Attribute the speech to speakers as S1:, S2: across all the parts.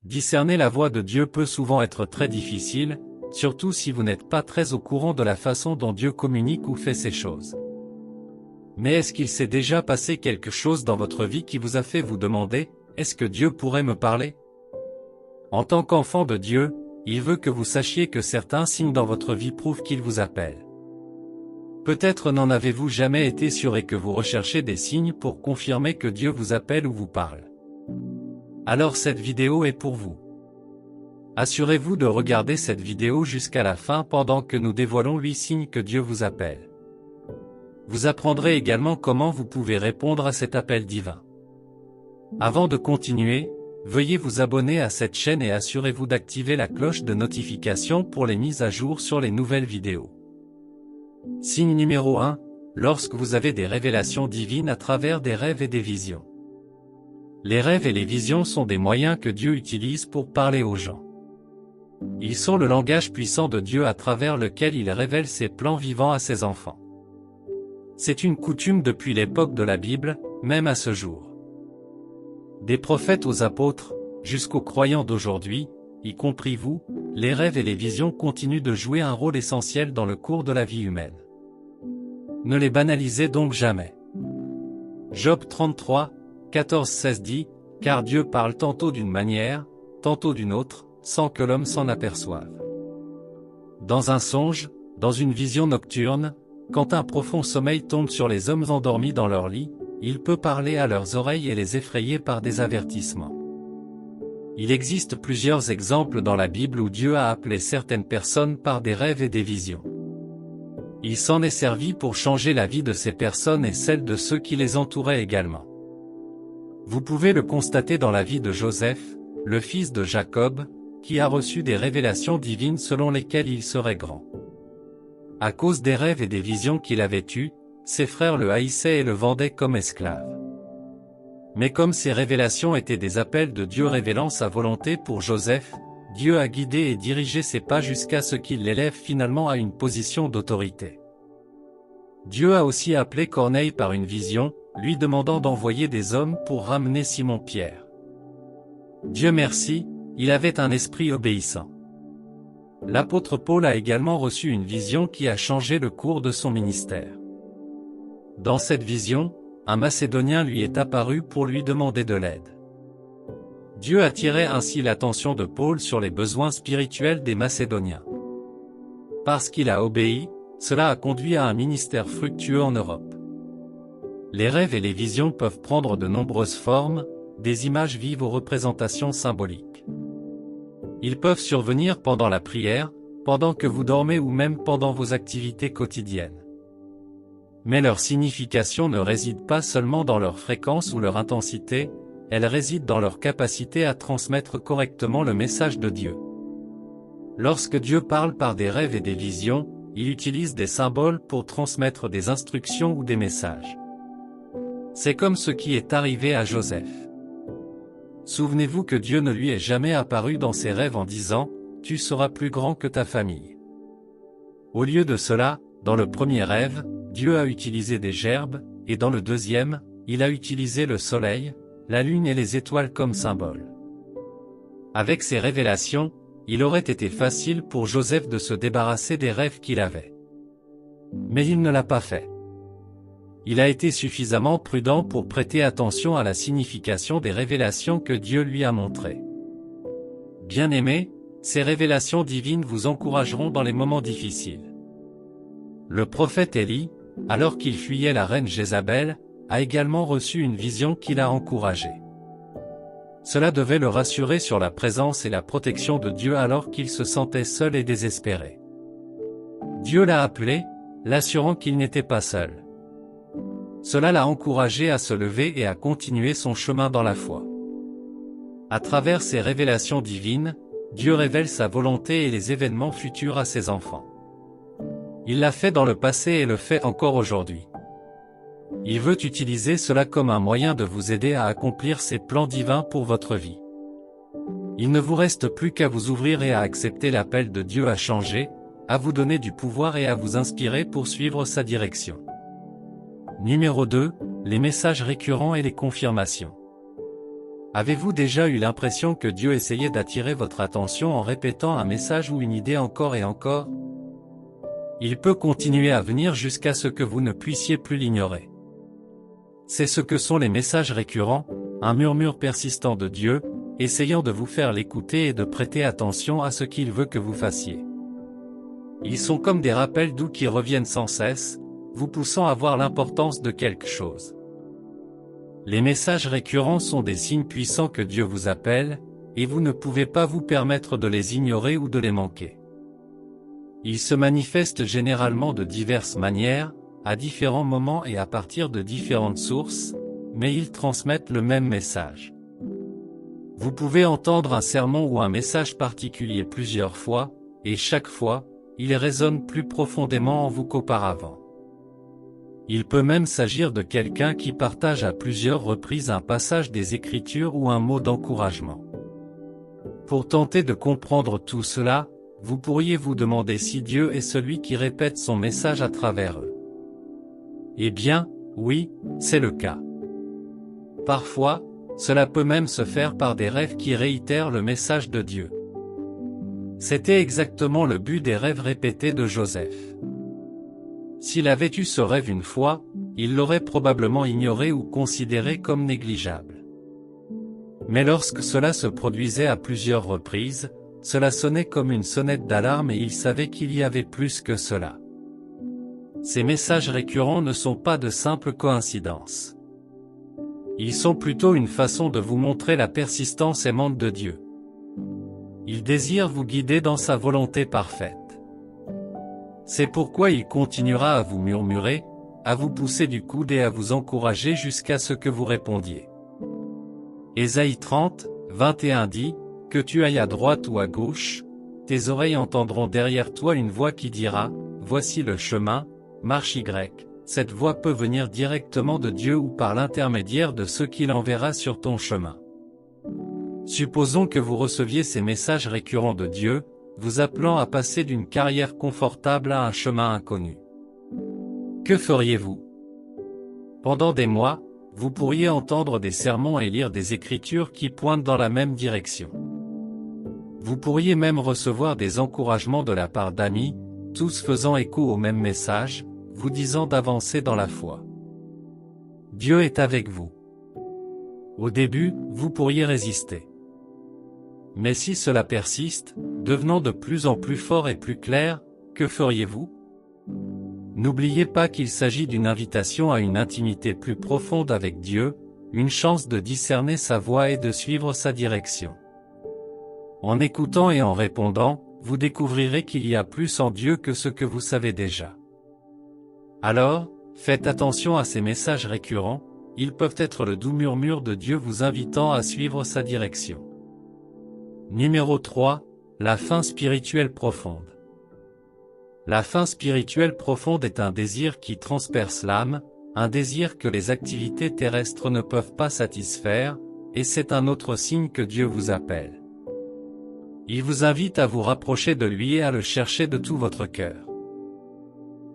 S1: Discerner la voix de Dieu peut souvent être très difficile, surtout si vous n'êtes pas très au courant de la façon dont Dieu communique ou fait ses choses. Mais est-ce qu'il s'est déjà passé quelque chose dans votre vie qui vous a fait vous demander, est-ce que Dieu pourrait me parler? En tant qu'enfant de Dieu, il veut que vous sachiez que certains signes dans votre vie prouvent qu'il vous appelle. Peut-être n'en avez-vous jamais été sûr et que vous recherchez des signes pour confirmer que Dieu vous appelle ou vous parle. Alors cette vidéo est pour vous. Assurez-vous de regarder cette vidéo jusqu'à la fin pendant que nous dévoilons 8 signes que Dieu vous appelle. Vous apprendrez également comment vous pouvez répondre à cet appel divin. Avant de continuer, veuillez vous abonner à cette chaîne et assurez-vous d'activer la cloche de notification pour les mises à jour sur les nouvelles vidéos. Signe numéro 1, lorsque vous avez des révélations divines à travers des rêves et des visions. Les rêves et les visions sont des moyens que Dieu utilise pour parler aux gens. Ils sont le langage puissant de Dieu à travers lequel il révèle ses plans vivants à ses enfants. C'est une coutume depuis l'époque de la Bible, même à ce jour. Des prophètes aux apôtres, jusqu'aux croyants d'aujourd'hui, y compris vous, les rêves et les visions continuent de jouer un rôle essentiel dans le cours de la vie humaine. Ne les banalisez donc jamais. Job 33, 14-16 dit, « Car Dieu parle tantôt d'une manière, tantôt d'une autre, sans que l'homme s'en aperçoive. » Dans un songe, dans une vision nocturne, quand un profond sommeil tombe sur les hommes endormis dans leur lit, il peut parler à leurs oreilles et les effrayer par des avertissements. Il existe plusieurs exemples dans la Bible où Dieu a appelé certaines personnes par des rêves et des visions. Il s'en est servi pour changer la vie de ces personnes et celle de ceux qui les entouraient également. Vous pouvez le constater dans la vie de Joseph, le fils de Jacob, qui a reçu des révélations divines selon lesquelles il serait grand. À cause des rêves et des visions qu'il avait eues, ses frères le haïssaient et le vendaient comme esclave. Mais comme ces révélations étaient des appels de Dieu révélant sa volonté pour Joseph, Dieu a guidé et dirigé ses pas jusqu'à ce qu'il l'élève finalement à une position d'autorité. Dieu a aussi appelé Corneille par une vision, lui demandant d'envoyer des hommes pour ramener Simon-Pierre. Dieu merci, il avait un esprit obéissant. L'apôtre Paul a également reçu une vision qui a changé le cours de son ministère. Dans cette vision, un Macédonien lui est apparu pour lui demander de l'aide. Dieu attirait ainsi l'attention de Paul sur les besoins spirituels des Macédoniens. Parce qu'il a obéi, cela a conduit à un ministère fructueux en Europe. Les rêves et les visions peuvent prendre de nombreuses formes, des images vives aux représentations symboliques. Ils peuvent survenir pendant la prière, pendant que vous dormez ou même pendant vos activités quotidiennes. Mais leur signification ne réside pas seulement dans leur fréquence ou leur intensité, elle réside dans leur capacité à transmettre correctement le message de Dieu. Lorsque Dieu parle par des rêves et des visions, il utilise des symboles pour transmettre des instructions ou des messages. C'est comme ce qui est arrivé à Joseph. Souvenez-vous que Dieu ne lui est jamais apparu dans ses rêves en disant « Tu seras plus grand que ta famille ». Au lieu de cela, dans le premier rêve, Dieu a utilisé des gerbes, et dans le deuxième, il a utilisé le soleil, la lune et les étoiles comme symboles. Avec ces révélations, il aurait été facile pour Joseph de se débarrasser des rêves qu'il avait. Mais il ne l'a pas fait. Il a été suffisamment prudent pour prêter attention à la signification des révélations que Dieu lui a montrées. Bien-aimés, ces révélations divines vous encourageront dans les moments difficiles. Le prophète Élie, alors qu'il fuyait la reine Jézabel, a également reçu une vision qui l'a encouragé. Cela devait le rassurer sur la présence et la protection de Dieu alors qu'il se sentait seul et désespéré. Dieu l'a appelé, l'assurant qu'il n'était pas seul. Cela l'a encouragé à se lever et à continuer son chemin dans la foi. À travers ces révélations divines, Dieu révèle sa volonté et les événements futurs à ses enfants. Il l'a fait dans le passé et le fait encore aujourd'hui. Il veut utiliser cela comme un moyen de vous aider à accomplir ses plans divins pour votre vie. Il ne vous reste plus qu'à vous ouvrir et à accepter l'appel de Dieu à changer, à vous donner du pouvoir et à vous inspirer pour suivre sa direction. Numéro 2, les messages récurrents et les confirmations. Avez-vous déjà eu l'impression que Dieu essayait d'attirer votre attention en répétant un message ou une idée encore et encore? Il peut continuer à venir jusqu'à ce que vous ne puissiez plus l'ignorer. C'est ce que sont les messages récurrents, un murmure persistant de Dieu, essayant de vous faire l'écouter et de prêter attention à ce qu'il veut que vous fassiez. Ils sont comme des rappels doux qui reviennent sans cesse, vous poussant à voir l'importance de quelque chose. Les messages récurrents sont des signes puissants que Dieu vous appelle, et vous ne pouvez pas vous permettre de les ignorer ou de les manquer. Ils se manifestent généralement de diverses manières, à différents moments et à partir de différentes sources, mais ils transmettent le même message. Vous pouvez entendre un sermon ou un message particulier plusieurs fois, et chaque fois, il résonne plus profondément en vous qu'auparavant. Il peut même s'agir de quelqu'un qui partage à plusieurs reprises un passage des Écritures ou un mot d'encouragement. Pour tenter de comprendre tout cela, vous pourriez vous demander si Dieu est celui qui répète son message à travers eux. Eh bien, oui, c'est le cas. Parfois, cela peut même se faire par des rêves qui réitèrent le message de Dieu. C'était exactement le but des rêves répétés de Joseph. S'il avait eu ce rêve une fois, il l'aurait probablement ignoré ou considéré comme négligeable. Mais lorsque cela se produisait à plusieurs reprises, cela sonnait comme une sonnette d'alarme et il savait qu'il y avait plus que cela. Ces messages récurrents ne sont pas de simples coïncidences. Ils sont plutôt une façon de vous montrer la persistance aimante de Dieu. Il désire vous guider dans sa volonté parfaite. C'est pourquoi il continuera à vous murmurer, à vous pousser du coude et à vous encourager jusqu'à ce que vous répondiez. Ésaïe 30, 21 dit, « Que tu ailles à droite ou à gauche, tes oreilles entendront derrière toi une voix qui dira, voici le chemin, marche Y. » Cette voix peut venir directement de Dieu ou par l'intermédiaire de ceux qu'il enverra sur ton chemin. Supposons que vous receviez ces messages récurrents de Dieu, vous appelant à passer d'une carrière confortable à un chemin inconnu. Que feriez-vous? Pendant des mois, vous pourriez entendre des sermons et lire des écritures qui pointent dans la même direction. Vous pourriez même recevoir des encouragements de la part d'amis, tous faisant écho au même message, vous disant d'avancer dans la foi. Dieu est avec vous. Au début, vous pourriez résister. Mais si cela persiste, devenant de plus en plus fort et plus clair, que feriez-vous? N'oubliez pas qu'il s'agit d'une invitation à une intimité plus profonde avec Dieu, une chance de discerner sa voix et de suivre sa direction. En écoutant et en répondant, vous découvrirez qu'il y a plus en Dieu que ce que vous savez déjà. Alors, faites attention à ces messages récurrents, ils peuvent être le doux murmure de Dieu vous invitant à suivre sa direction. Numéro 3, la faim spirituelle profonde. La faim spirituelle profonde est un désir qui transperce l'âme, un désir que les activités terrestres ne peuvent pas satisfaire, et c'est un autre signe que Dieu vous appelle. Il vous invite à vous rapprocher de lui et à le chercher de tout votre cœur.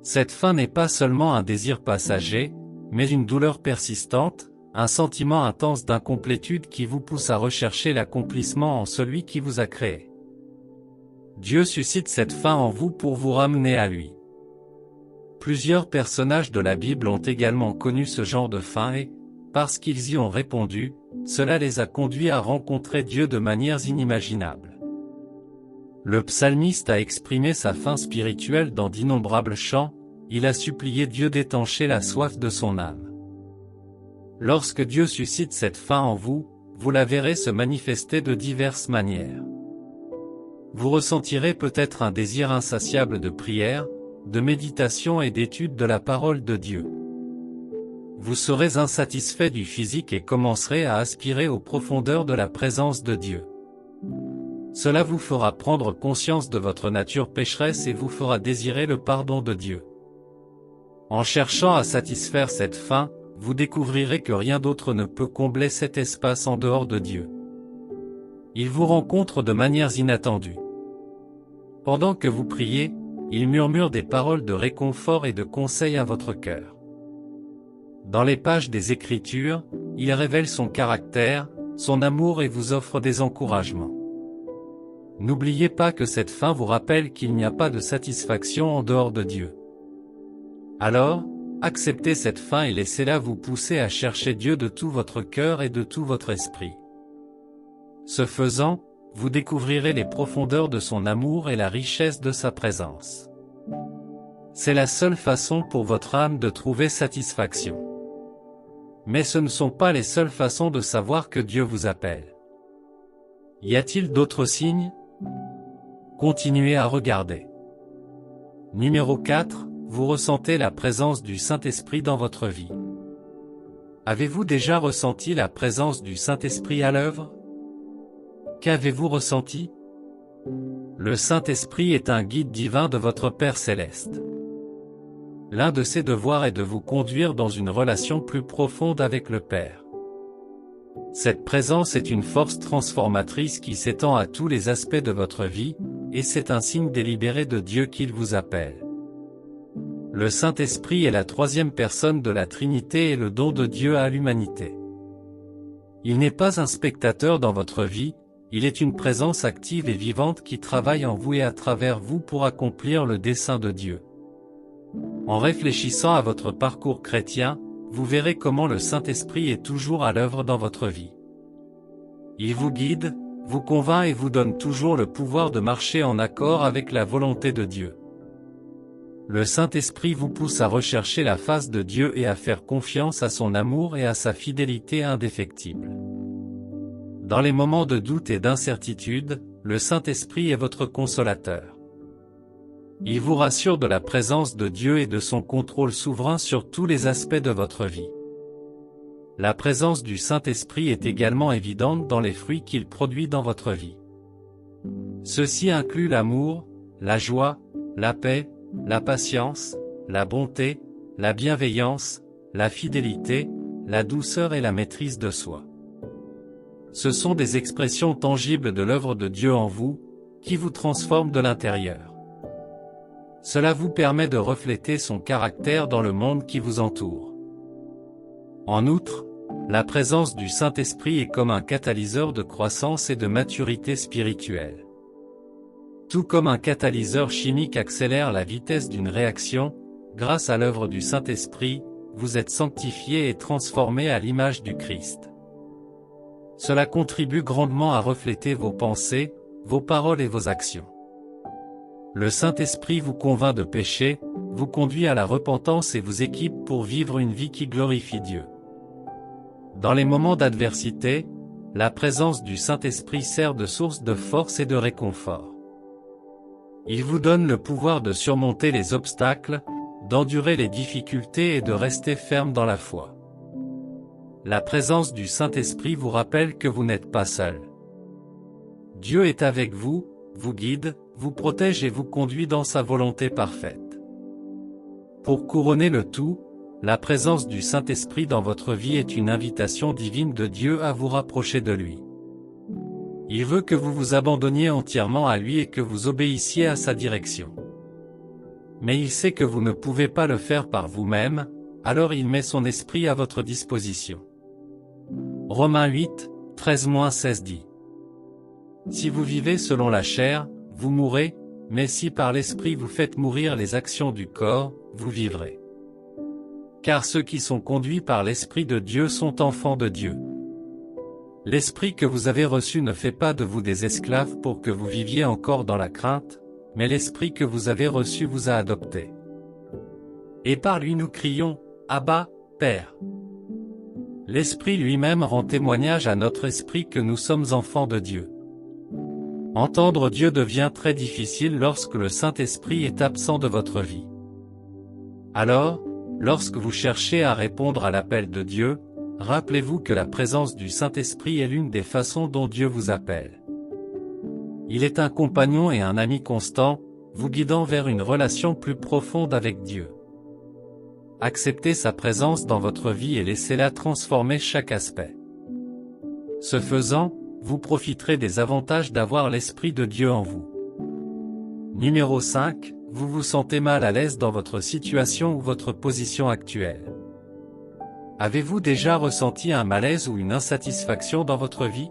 S1: Cette faim n'est pas seulement un désir passager, mais une douleur persistante, un sentiment intense d'incomplétude qui vous pousse à rechercher l'accomplissement en celui qui vous a créé. Dieu suscite cette faim en vous pour vous ramener à lui. Plusieurs personnages de la Bible ont également connu ce genre de faim et, parce qu'ils y ont répondu, cela les a conduits à rencontrer Dieu de manières inimaginables. Le psalmiste a exprimé sa faim spirituelle dans d'innombrables chants, il a supplié Dieu d'étancher la soif de son âme. Lorsque Dieu suscite cette faim en vous, vous la verrez se manifester de diverses manières. Vous ressentirez peut-être un désir insatiable de prière, de méditation et d'étude de la parole de Dieu. Vous serez insatisfait du physique et commencerez à aspirer aux profondeurs de la présence de Dieu. Cela vous fera prendre conscience de votre nature pécheresse et vous fera désirer le pardon de Dieu. En cherchant à satisfaire cette faim, vous découvrirez que rien d'autre ne peut combler cet espace en dehors de Dieu. Il vous rencontre de manières inattendues. Pendant que vous priez, il murmure des paroles de réconfort et de conseil à votre cœur. Dans les pages des Écritures, il révèle son caractère, son amour et vous offre des encouragements. N'oubliez pas que cette fin vous rappelle qu'il n'y a pas de satisfaction en dehors de Dieu. Alors, acceptez cette fin et laissez-la vous pousser à chercher Dieu de tout votre cœur et de tout votre esprit. Ce faisant, vous découvrirez les profondeurs de son amour et la richesse de sa présence. C'est la seule façon pour votre âme de trouver satisfaction. Mais ce ne sont pas les seules façons de savoir que Dieu vous appelle. Y a-t-il d'autres signes? Continuez à regarder. Numéro 4, vous ressentez la présence du Saint-Esprit dans votre vie. Avez-vous déjà ressenti la présence du Saint-Esprit à l'œuvre? Qu'avez-vous ressenti? Le Saint-Esprit est un guide divin de votre Père céleste. L'un de ses devoirs est de vous conduire dans une relation plus profonde avec le Père. Cette présence est une force transformatrice qui s'étend à tous les aspects de votre vie, et c'est un signe délibéré de Dieu qu'il vous appelle. Le Saint-Esprit est la troisième personne de la Trinité et le don de Dieu à l'humanité. Il n'est pas un spectateur dans votre vie, il est une présence active et vivante qui travaille en vous et à travers vous pour accomplir le dessein de Dieu. En réfléchissant à votre parcours chrétien, vous verrez comment le Saint-Esprit est toujours à l'œuvre dans votre vie. Il vous guide, vous convainc et vous donne toujours le pouvoir de marcher en accord avec la volonté de Dieu. Le Saint-Esprit vous pousse à rechercher la face de Dieu et à faire confiance à son amour et à sa fidélité indéfectible. Dans les moments de doute et d'incertitude, le Saint-Esprit est votre consolateur. Il vous rassure de la présence de Dieu et de son contrôle souverain sur tous les aspects de votre vie. La présence du Saint-Esprit est également évidente dans les fruits qu'il produit dans votre vie. Ceci inclut l'amour, la joie, la paix, la patience, la bonté, la bienveillance, la fidélité, la douceur et la maîtrise de soi. Ce sont des expressions tangibles de l'œuvre de Dieu en vous, qui vous transforment de l'intérieur. Cela vous permet de refléter son caractère dans le monde qui vous entoure. En outre, la présence du Saint-Esprit est comme un catalyseur de croissance et de maturité spirituelle. Tout comme un catalyseur chimique accélère la vitesse d'une réaction, grâce à l'œuvre du Saint-Esprit, vous êtes sanctifié et transformé à l'image du Christ. Cela contribue grandement à refléter vos pensées, vos paroles et vos actions. Le Saint-Esprit vous convainc de péché, vous conduit à la repentance et vous équipe pour vivre une vie qui glorifie Dieu. Dans les moments d'adversité, la présence du Saint-Esprit sert de source de force et de réconfort. Il vous donne le pouvoir de surmonter les obstacles, d'endurer les difficultés et de rester ferme dans la foi. La présence du Saint-Esprit vous rappelle que vous n'êtes pas seul. Dieu est avec vous, vous guide, vous protège et vous conduit dans sa volonté parfaite. Pour couronner le tout, la présence du Saint-Esprit dans votre vie est une invitation divine de Dieu à vous rapprocher de lui. Il veut que vous vous abandonniez entièrement à lui et que vous obéissiez à sa direction. Mais il sait que vous ne pouvez pas le faire par vous-même, alors il met son esprit à votre disposition. Romains 8, 13-16 dit. Si vous vivez selon la chair, vous mourrez, mais si par l'esprit vous faites mourir les actions du corps, vous vivrez. Car ceux qui sont conduits par l'Esprit de Dieu sont enfants de Dieu. L'Esprit que vous avez reçu ne fait pas de vous des esclaves pour que vous viviez encore dans la crainte, mais l'Esprit que vous avez reçu vous a adoptés. Et par lui nous crions, Abba, Père. L'Esprit lui-même rend témoignage à notre esprit que nous sommes enfants de Dieu. Entendre Dieu devient très difficile lorsque le Saint-Esprit est absent de votre vie. Alors, lorsque vous cherchez à répondre à l'appel de Dieu, rappelez-vous que la présence du Saint-Esprit est l'une des façons dont Dieu vous appelle. Il est un compagnon et un ami constant, vous guidant vers une relation plus profonde avec Dieu. Acceptez sa présence dans votre vie et laissez-la transformer chaque aspect. Ce faisant, vous profiterez des avantages d'avoir l'Esprit de Dieu en vous. Numéro 5, vous vous sentez mal à l'aise dans votre situation ou votre position actuelle. Avez-vous déjà ressenti un malaise ou une insatisfaction dans votre vie?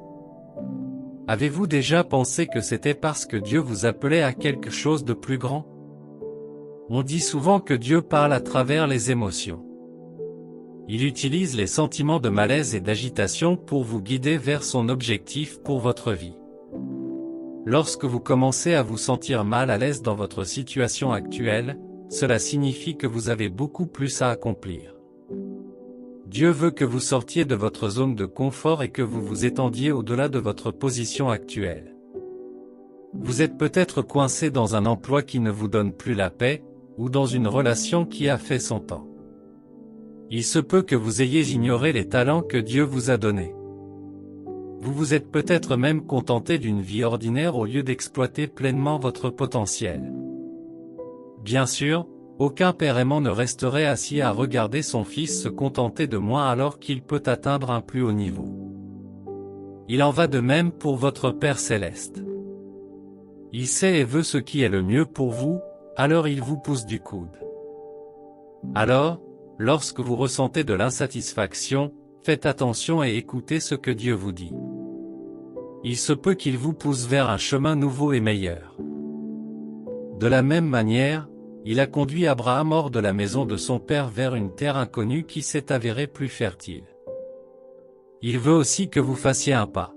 S1: Avez-vous déjà pensé que c'était parce que Dieu vous appelait à quelque chose de plus grand? On dit souvent que Dieu parle à travers les émotions. Il utilise les sentiments de malaise et d'agitation pour vous guider vers son objectif pour votre vie. Lorsque vous commencez à vous sentir mal à l'aise dans votre situation actuelle, cela signifie que vous avez beaucoup plus à accomplir. Dieu veut que vous sortiez de votre zone de confort et que vous vous étendiez au-delà de votre position actuelle. Vous êtes peut-être coincé dans un emploi qui ne vous donne plus la paix, ou dans une relation qui a fait son temps. Il se peut que vous ayez ignoré les talents que Dieu vous a donnés. Vous vous êtes peut-être même contenté d'une vie ordinaire au lieu d'exploiter pleinement votre potentiel. Bien sûr, aucun père aimant ne resterait assis à regarder son fils se contenter de moins alors qu'il peut atteindre un plus haut niveau. Il en va de même pour votre Père céleste. Il sait et veut ce qui est le mieux pour vous, alors il vous pousse du coude. Alors, lorsque vous ressentez de l'insatisfaction, faites attention et écoutez ce que Dieu vous dit. Il se peut qu'il vous pousse vers un chemin nouveau et meilleur. De la même manière, il a conduit Abraham hors de la maison de son père vers une terre inconnue qui s'est avérée plus fertile. Il veut aussi que vous fassiez un pas.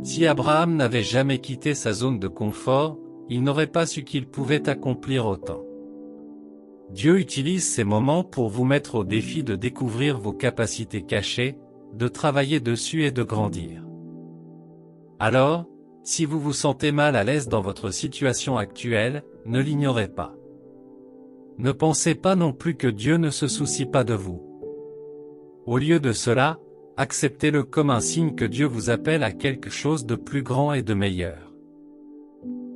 S1: Si Abraham n'avait jamais quitté sa zone de confort, il n'aurait pas su qu'il pouvait accomplir autant. Dieu utilise ces moments pour vous mettre au défi de découvrir vos capacités cachées, de travailler dessus et de grandir. Alors, si vous vous sentez mal à l'aise dans votre situation actuelle, ne l'ignorez pas. Ne pensez pas non plus que Dieu ne se soucie pas de vous. Au lieu de cela, acceptez-le comme un signe que Dieu vous appelle à quelque chose de plus grand et de meilleur.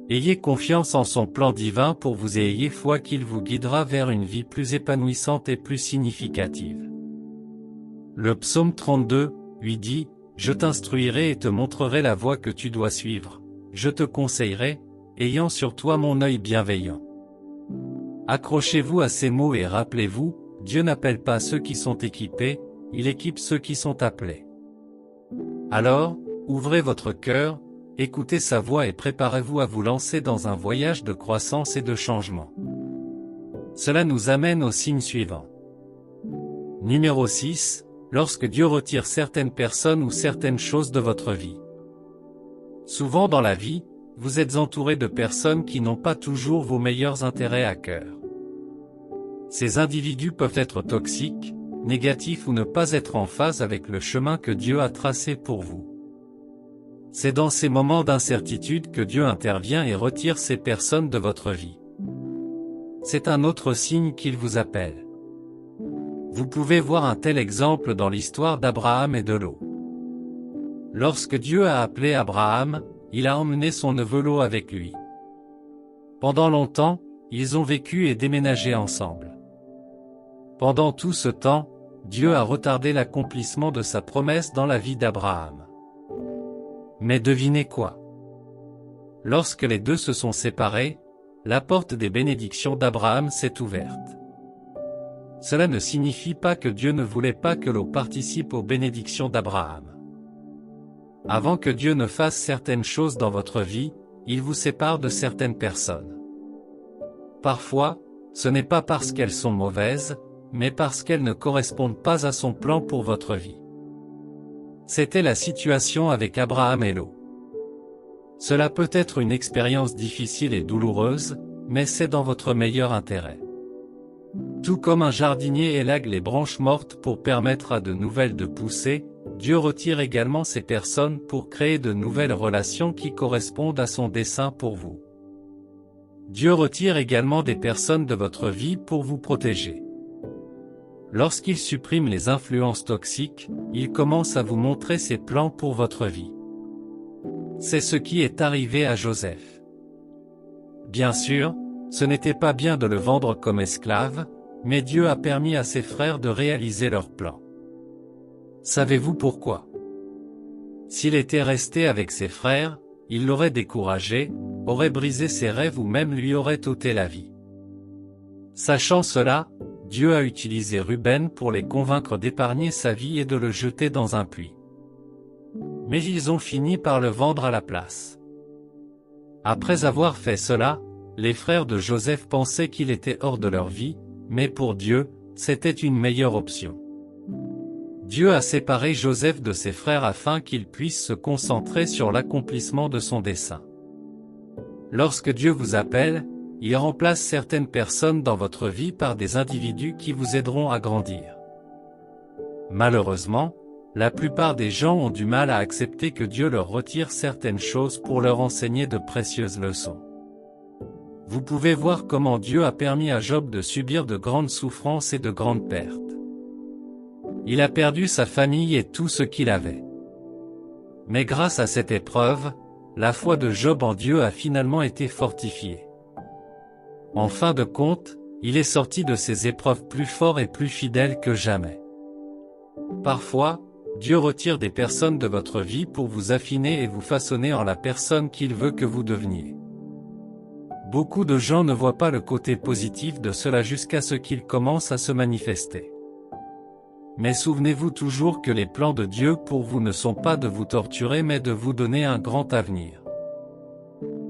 S1: Ayez confiance en son plan divin pour vous et ayez foi qu'il vous guidera vers une vie plus épanouissante et plus significative. Le psaume 32, lui dit, « Je t'instruirai et te montrerai la voie que tu dois suivre, je te conseillerai, ayant sur toi mon œil bienveillant. » Accrochez-vous à ces mots et rappelez-vous, Dieu n'appelle pas ceux qui sont équipés, il équipe ceux qui sont appelés. Alors, ouvrez votre cœur, écoutez sa voix et préparez-vous à vous lancer dans un voyage de croissance et de changement. Cela nous amène au signe suivant. Numéro 6, lorsque Dieu retire certaines personnes ou certaines choses de votre vie. Souvent dans la vie, vous êtes entouré de personnes qui n'ont pas toujours vos meilleurs intérêts à cœur. Ces individus peuvent être toxiques, négatifs ou ne pas être en phase avec le chemin que Dieu a tracé pour vous. C'est dans ces moments d'incertitude que Dieu intervient et retire ces personnes de votre vie. C'est un autre signe qu'il vous appelle. Vous pouvez voir un tel exemple dans l'histoire d'Abraham et de Lot. Lorsque Dieu a appelé Abraham, il a emmené son neveu Lot avec lui. Pendant longtemps, ils ont vécu et déménagé ensemble. Pendant tout ce temps, Dieu a retardé l'accomplissement de sa promesse dans la vie d'Abraham. Mais devinez quoi? Lorsque les deux se sont séparés, la porte des bénédictions d'Abraham s'est ouverte. Cela ne signifie pas que Dieu ne voulait pas que Lot participe aux bénédictions d'Abraham. Avant que Dieu ne fasse certaines choses dans votre vie, il vous sépare de certaines personnes. Parfois, ce n'est pas parce qu'elles sont mauvaises, mais parce qu'elles ne correspondent pas à son plan pour votre vie. C'était la situation avec Abraham et Lot. Cela peut être une expérience difficile et douloureuse, mais c'est dans votre meilleur intérêt. Tout comme un jardinier élague les branches mortes pour permettre à de nouvelles de pousser, Dieu retire également ces personnes pour créer de nouvelles relations qui correspondent à son dessein pour vous. Dieu retire également des personnes de votre vie pour vous protéger. Lorsqu'il supprime les influences toxiques, il commence à vous montrer ses plans pour votre vie. C'est ce qui est arrivé à Joseph. Bien sûr, ce n'était pas bien de le vendre comme esclave, mais Dieu a permis à ses frères de réaliser leurs plans. Savez-vous pourquoi? S'il était resté avec ses frères, il l'aurait découragé, aurait brisé ses rêves ou même lui aurait ôté la vie. Sachant cela, Dieu a utilisé Ruben pour les convaincre d'épargner sa vie et de le jeter dans un puits. Mais ils ont fini par le vendre à la place. Après avoir fait cela, les frères de Joseph pensaient qu'il était hors de leur vie, mais pour Dieu, c'était une meilleure option. Dieu a séparé Joseph de ses frères afin qu'il puisse se concentrer sur l'accomplissement de son dessein. Lorsque Dieu vous appelle, il remplace certaines personnes dans votre vie par des individus qui vous aideront à grandir. Malheureusement, la plupart des gens ont du mal à accepter que Dieu leur retire certaines choses pour leur enseigner de précieuses leçons. Vous pouvez voir comment Dieu a permis à Job de subir de grandes souffrances et de grandes pertes. Il a perdu sa famille et tout ce qu'il avait. Mais grâce à cette épreuve, la foi de Job en Dieu a finalement été fortifiée. En fin de compte, il est sorti de ces épreuves plus fort et plus fidèle que jamais. Parfois, Dieu retire des personnes de votre vie pour vous affiner et vous façonner en la personne qu'il veut que vous deveniez. Beaucoup de gens ne voient pas le côté positif de cela jusqu'à ce qu'il commence à se manifester. Mais souvenez-vous toujours que les plans de Dieu pour vous ne sont pas de vous torturer mais de vous donner un grand avenir.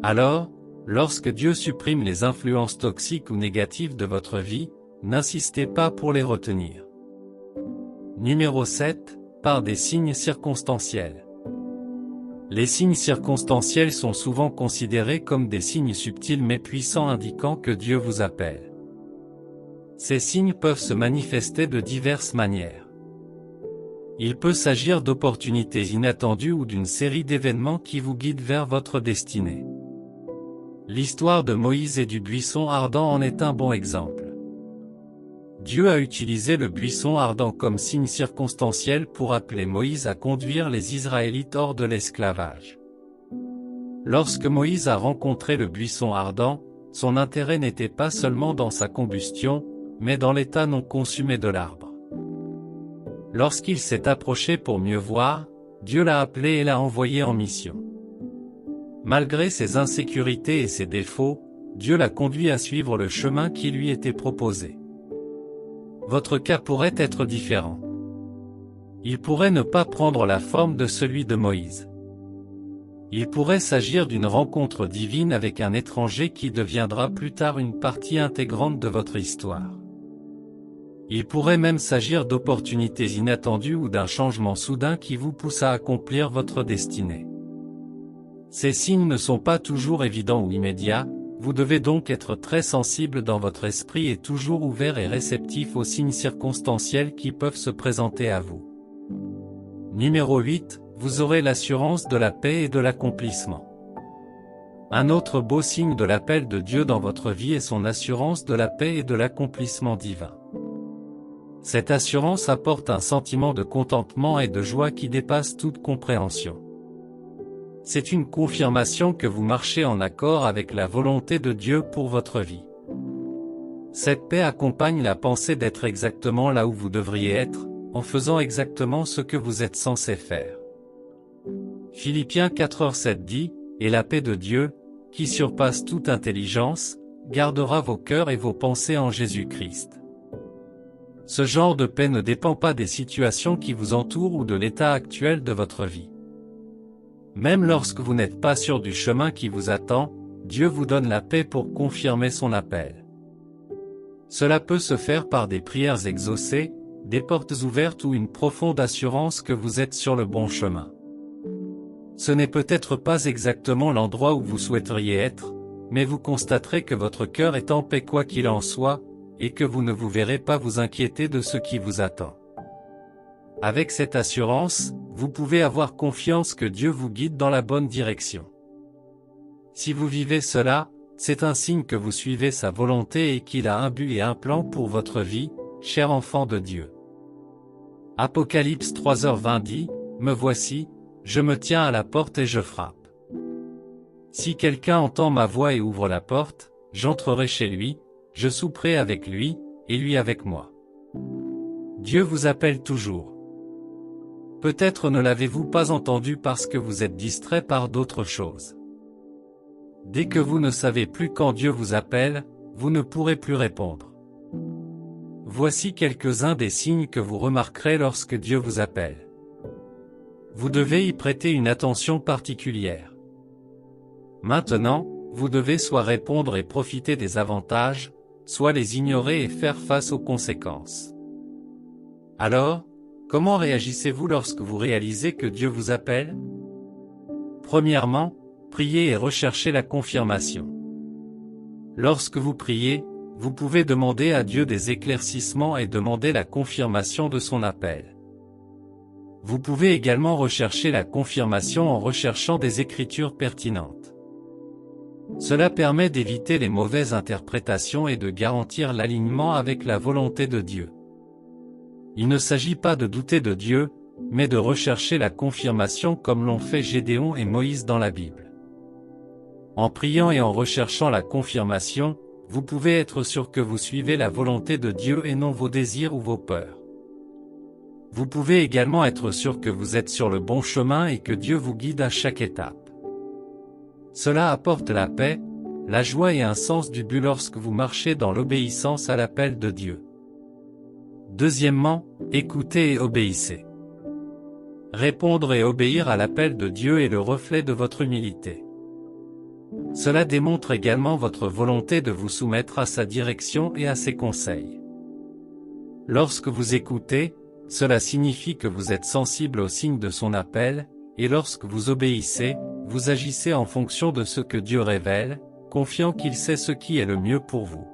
S1: Alors, lorsque Dieu supprime les influences toxiques ou négatives de votre vie, n'insistez pas pour les retenir. Numéro 7, par des signes circonstanciels. Les signes circonstanciels sont souvent considérés comme des signes subtils mais puissants indiquant que Dieu vous appelle. Ces signes peuvent se manifester de diverses manières. Il peut s'agir d'opportunités inattendues ou d'une série d'événements qui vous guident vers votre destinée. L'histoire de Moïse et du buisson ardent en est un bon exemple. Dieu a utilisé le buisson ardent comme signe circonstanciel pour appeler Moïse à conduire les Israélites hors de l'esclavage. Lorsque Moïse a rencontré le buisson ardent, son intérêt n'était pas seulement dans sa combustion, mais dans l'état non consumé de l'arbre. Lorsqu'il s'est approché pour mieux voir, Dieu l'a appelé et l'a envoyé en mission. Malgré ses insécurités et ses défauts, Dieu l'a conduit à suivre le chemin qui lui était proposé. Votre cas pourrait être différent. Il pourrait ne pas prendre la forme de celui de Moïse. Il pourrait s'agir d'une rencontre divine avec un étranger qui deviendra plus tard une partie intégrante de votre histoire. Il pourrait même s'agir d'opportunités inattendues ou d'un changement soudain qui vous pousse à accomplir votre destinée. Ces signes ne sont pas toujours évidents ou immédiats, vous devez donc être très sensible dans votre esprit et toujours ouvert et réceptif aux signes circonstanciels qui peuvent se présenter à vous. Numéro 8, vous aurez l'assurance de la paix et de l'accomplissement. Un autre beau signe de l'appel de Dieu dans votre vie est son assurance de la paix et de l'accomplissement divin. Cette assurance apporte un sentiment de contentement et de joie qui dépasse toute compréhension. C'est une confirmation que vous marchez en accord avec la volonté de Dieu pour votre vie. Cette paix accompagne la pensée d'être exactement là où vous devriez être, en faisant exactement ce que vous êtes censé faire. Philippiens 4:7 dit, « Et la paix de Dieu, qui surpasse toute intelligence, gardera vos cœurs et vos pensées en Jésus-Christ. » Ce genre de paix ne dépend pas des situations qui vous entourent ou de l'état actuel de votre vie. Même lorsque vous n'êtes pas sûr du chemin qui vous attend, Dieu vous donne la paix pour confirmer son appel. Cela peut se faire par des prières exaucées, des portes ouvertes ou une profonde assurance que vous êtes sur le bon chemin. Ce n'est peut-être pas exactement l'endroit où vous souhaiteriez être, mais vous constaterez que votre cœur est en paix quoi qu'il en soit, et que vous ne vous verrez pas vous inquiéter de ce qui vous attend. Avec cette assurance, vous pouvez avoir confiance que Dieu vous guide dans la bonne direction. Si vous vivez cela, c'est un signe que vous suivez sa volonté et qu'il a un but et un plan pour votre vie, cher enfant de Dieu. Apocalypse 3h20 dit, « Me voici, je me tiens à la porte et je frappe. Si quelqu'un entend ma voix et ouvre la porte, j'entrerai chez lui, je souperai avec lui, et lui avec moi. » Dieu vous appelle toujours. Peut-être ne l'avez-vous pas entendu parce que vous êtes distrait par d'autres choses. Dès que vous ne savez plus quand Dieu vous appelle, vous ne pourrez plus répondre. voici quelques-uns des signes que vous remarquerez lorsque Dieu vous appelle. Vous devez y prêter une attention particulière. Maintenant, vous devez soit répondre et profiter des avantages, soit les ignorer et faire face aux conséquences. Alors, comment réagissez-vous lorsque vous réalisez que Dieu vous appelle? Premièrement, priez et recherchez la confirmation. Lorsque vous priez, vous pouvez demander à Dieu des éclaircissements et demander la confirmation de son appel. Vous pouvez également rechercher la confirmation en recherchant des écritures pertinentes. Cela permet d'éviter les mauvaises interprétations et de garantir l'alignement avec la volonté de Dieu. Il ne s'agit pas de douter de Dieu, mais de rechercher la confirmation comme l'ont fait Gédéon et Moïse dans la Bible. En priant et en recherchant la confirmation, vous pouvez être sûr que vous suivez la volonté de Dieu et non vos désirs ou vos peurs. Vous pouvez également être sûr que vous êtes sur le bon chemin et que Dieu vous guide à chaque étape. Cela apporte la paix, la joie et un sens du but lorsque vous marchez dans l'obéissance à l'appel de Dieu. Deuxièmement, écoutez et obéissez. Répondre et obéir à l'appel de Dieu est le reflet de votre humilité. Cela démontre également votre volonté de vous soumettre à sa direction et à ses conseils. Lorsque vous écoutez, cela signifie que vous êtes sensible aux signes de son appel, et lorsque vous obéissez, vous agissez en fonction de ce que Dieu révèle, confiant qu'il sait ce qui est le mieux pour vous.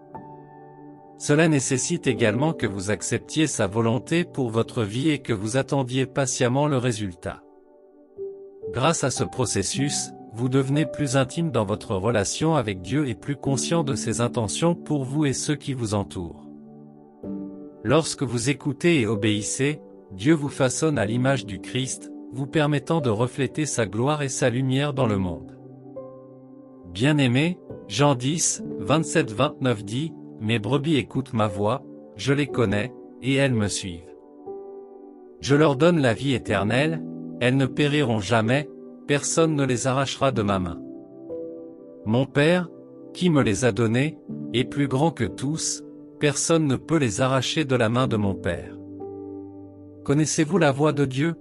S1: Cela nécessite également que vous acceptiez sa volonté pour votre vie et que vous attendiez patiemment le résultat. Grâce à ce processus, vous devenez plus intime dans votre relation avec Dieu et plus conscient de ses intentions pour vous et ceux qui vous entourent. Lorsque vous écoutez et obéissez, Dieu vous façonne à l'image du Christ, vous permettant de refléter sa gloire et sa lumière dans le monde. Bien-aimés, Jean 10, 27-29 dit, « Mes brebis écoutent ma voix, je les connais, et elles me suivent. Je leur donne la vie éternelle, elles ne périront jamais, personne ne les arrachera de ma main. Mon Père, qui me les a donnés, est plus grand que tous, personne ne peut les arracher de la main de mon Père. » Connaissez-vous la voix de Dieu?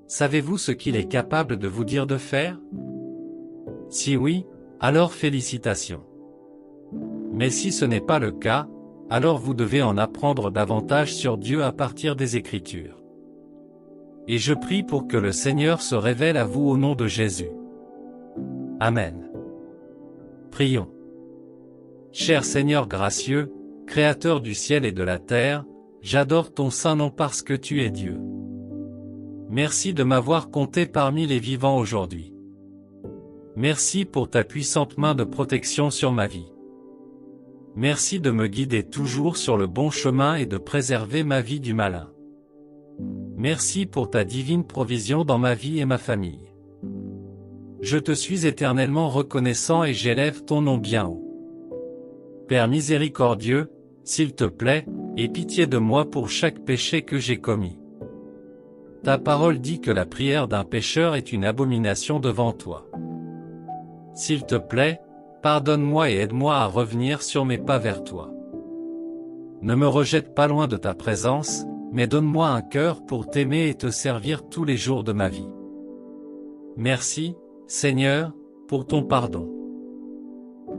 S1: Savez-vous ce qu'il est capable de vous dire de faire? Si oui, alors félicitations. Mais si ce n'est pas le cas, alors vous devez en apprendre davantage sur Dieu à partir des Écritures. Et je prie pour que le Seigneur se révèle à vous au nom de Jésus. Amen. Prions. Cher Seigneur gracieux, Créateur du ciel et de la terre, j'adore ton saint nom parce que tu es Dieu. Merci de m'avoir compté parmi les vivants aujourd'hui. Merci pour ta puissante main de protection sur ma vie. Merci de me guider toujours sur le bon chemin et de préserver ma vie du malin. Merci pour ta divine provision dans ma vie et ma famille. Je te suis éternellement reconnaissant et j'élève ton nom bien haut. Père miséricordieux, s'il te plaît, aie pitié de moi pour chaque péché que j'ai commis. Ta parole dit que la prière d'un pécheur est une abomination devant toi. S'il te plaît, pardonne-moi et aide-moi à revenir sur mes pas vers toi. Ne me rejette pas loin de ta présence, mais donne-moi un cœur pour t'aimer et te servir tous les jours de ma vie. Merci, Seigneur, pour ton pardon.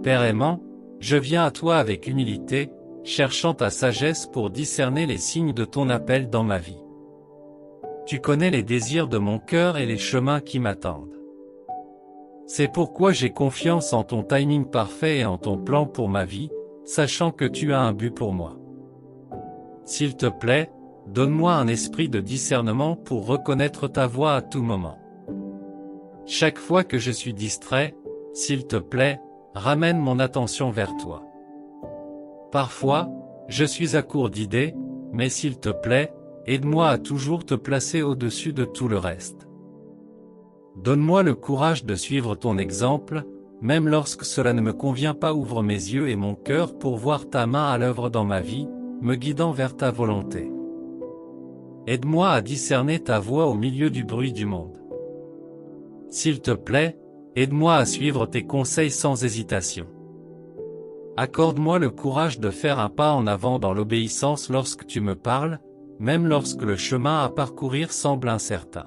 S1: Père aimant, je viens à toi avec humilité, cherchant ta sagesse pour discerner les signes de ton appel dans ma vie. Tu connais les désirs de mon cœur et les chemins qui m'attendent. C'est pourquoi j'ai confiance en ton timing parfait et en ton plan pour ma vie, sachant que tu as un but pour moi. S'il te plaît, donne-moi un esprit de discernement pour reconnaître ta voix à tout moment. Chaque fois que je suis distrait, s'il te plaît, ramène mon attention vers toi. Parfois, je suis à court d'idées, mais s'il te plaît, aide-moi à toujours te placer au-dessus de tout le reste. Donne-moi le courage de suivre ton exemple, même lorsque cela ne me convient pas. Ouvre mes yeux et mon cœur pour voir ta main à l'œuvre dans ma vie, me guidant vers ta volonté. Aide-moi à discerner ta voix au milieu du bruit du monde. S'il te plaît, aide-moi à suivre tes conseils sans hésitation. Accorde-moi le courage de faire un pas en avant dans l'obéissance lorsque tu me parles, même lorsque le chemin à parcourir semble incertain.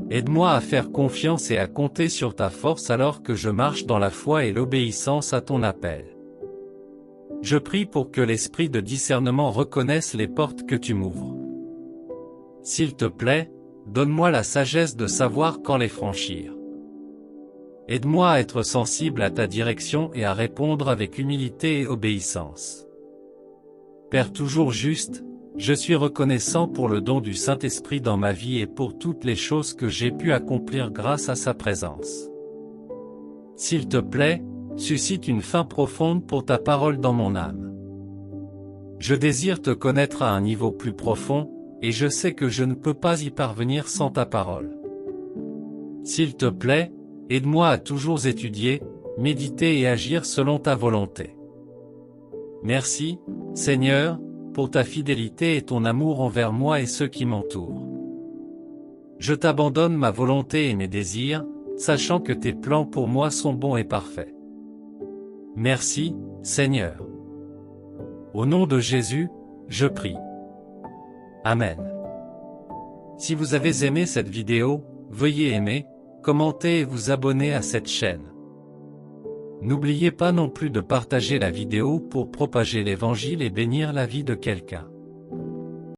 S1: Aide-moi à faire confiance et à compter sur ta force alors que je marche dans la foi et l'obéissance à ton appel. Je prie pour que l'esprit de discernement reconnaisse les portes que tu m'ouvres. S'il te plaît, donne-moi la sagesse de savoir quand les franchir. Aide-moi à être sensible à ta direction et à répondre avec humilité et obéissance. Père toujours juste, je suis reconnaissant pour le don du Saint-Esprit dans ma vie et pour toutes les choses que j'ai pu accomplir grâce à sa présence. S'il te plaît, suscite une faim profonde pour ta parole dans mon âme. Je désire te connaître à un niveau plus profond, et je sais que je ne peux pas y parvenir sans ta parole. S'il te plaît, aide-moi à toujours étudier, méditer et agir selon ta volonté. Merci, Seigneur, pour ta fidélité et ton amour envers moi et ceux qui m'entourent. Je t'abandonne ma volonté et mes désirs, sachant que tes plans pour moi sont bons et parfaits. Merci, Seigneur. Au nom de Jésus, je prie. Amen. Si vous avez aimé cette vidéo, veuillez aimer, commenter et vous abonner à cette chaîne. N'oubliez pas non plus de partager la vidéo pour propager l'Évangile et bénir la vie de quelqu'un.